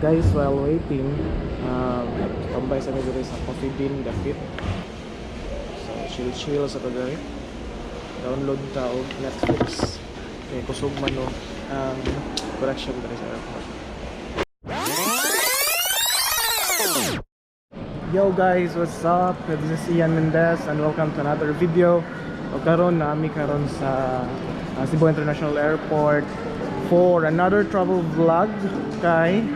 Guys, while waiting, tambay sa medyo sa Coffee Bean Dapit. So chill sa kagari. Download ta og Netflix. Kay kusog man no ang correction diri sa airport. Yo guys, what's up? This is Eiyan and welcome to another video. O karon nami karon sa Cebu International Airport for another travel vlog kay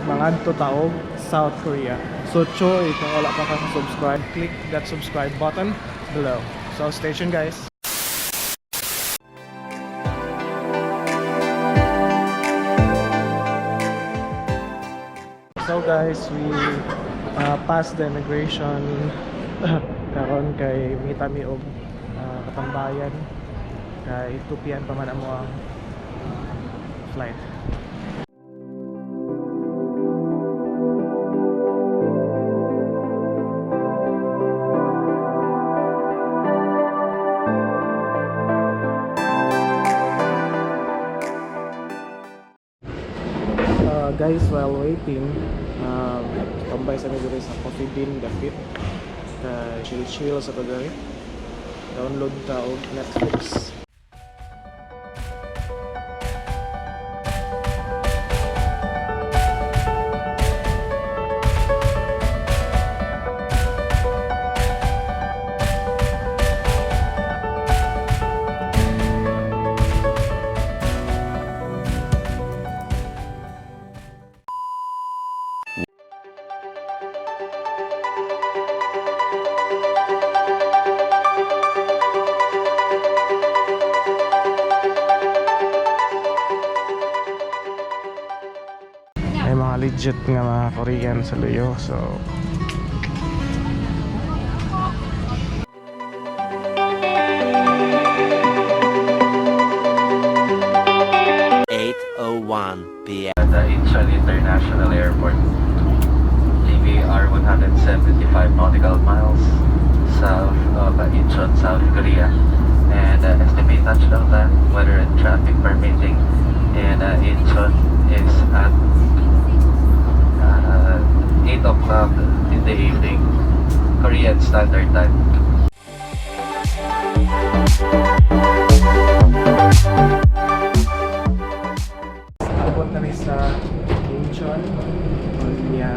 mangadto taog South Korea. So choy kung wala pa ka subscribe, click that subscribe button below. So stay tuned guys. So guys, we passed the immigration karon kay mitami og katambayan kay 2 PM pa man amo ang flight. Guys, while waiting, tambay sa medyo sa Coffee Bean Dapit. Chill sa kagari. Download ta og Netflix. Legit nga mga Korean sa luyo, so PM at the Incheon International Airport. GVR 175 nautical miles south of Incheon, South Korea, and estimate touchdown time, weather and traffic permitting in Incheon is at 8 o'clock in the evening, Korean Standard Time. abot na rin sa Incheon Korea.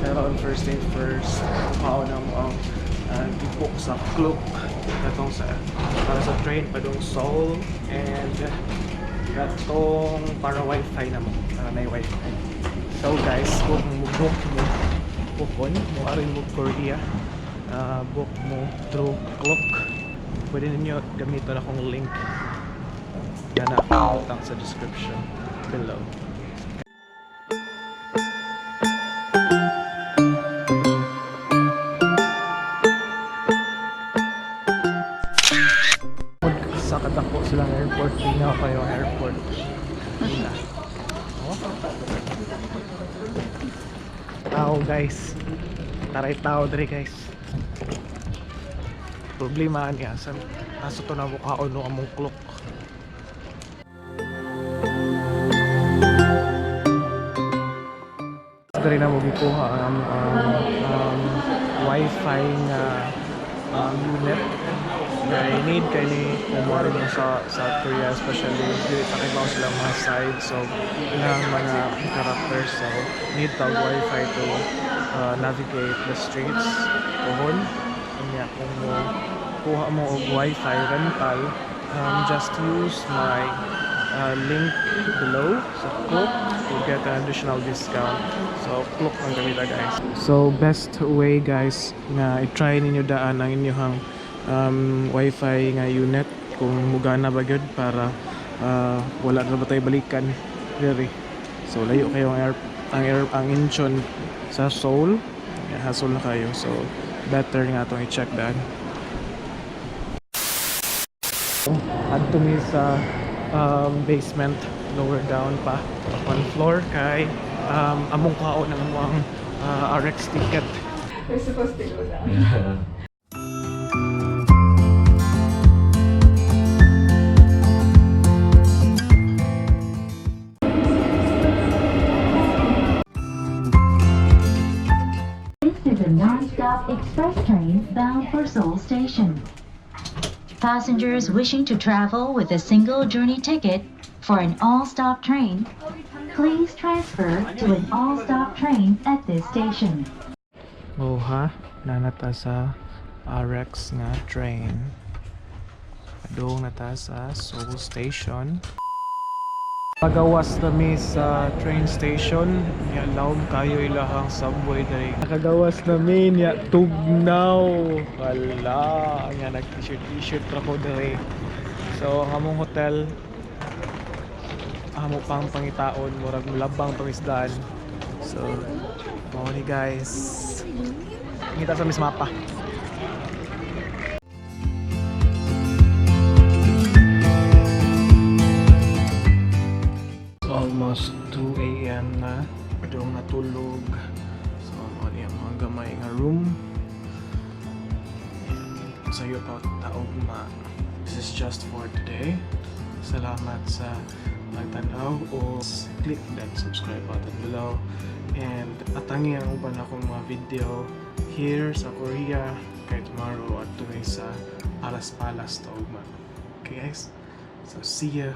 Pero on first thing first, kuhaon na mo ang ipok sa cloak katong sa para sa train padung Seoul, and katong para wifi na mo, para may wifi. So guys, kung book mo pupon mo arin mo Korea, book mo through Klook, pwede ninyo gamiton akong link na nakakutang sa description below. Sa kadako silang airport, tingnan kayo ang airport nila. Tao guys, taray tao dere guys. Problema niya sa aso to na mukhaon no among clock. Dere na mo gikuha ang wifi nga unit kay need kay ni umuwi mo sa South Korea, especially dili pa kay sila mga side, so ilang mga characters, so need tag wifi to navigate the streets pohon. Kanya kung mo kuha mo og wifi rental, just use my link below sa Klook to get an additional discount. So Klook ang gamita guys. So best way guys nga i-try ninyo daan ang inyong wifi nga unit kung mugana ba gyud para wala na ba tayo balikan really. So layo kayo ang Incheon sa Seoul, hassle na kayo, so better nga itong i-check daan. Adto mi sa basement, lower down pa on floor kay among kao ng among RX ticket. We're supposed to go down. a non-stop express train bound for Seoul Station. Passengers wishing to travel with a single journey ticket for an all-stop train, please transfer to an all-stop train at this station. Oh ha, nanata sa RX nga train. Adong nata sa Seoul Station. Pagawas kami sa train station. Ya lawom kayo ilahang subway dali. Nakagawas namin ya tugnaw. Wala, nga nag t-shirt ra ko dali. So among hotel amo pang pangitaon murag labang pangisdaan. So mao ni guys. Kita sa mapa. Almost 2 a.m. na. Padong natulog. So, ano yung mga gamay nga room. Sa'yo pa taog ma. This is just for today. Salamat sa pagtanaw o click that subscribe button below. And atangi ang uban akong mga video here sa Korea kay tomorrow at tunay sa Palas taog ma. Okay guys? So, see ya!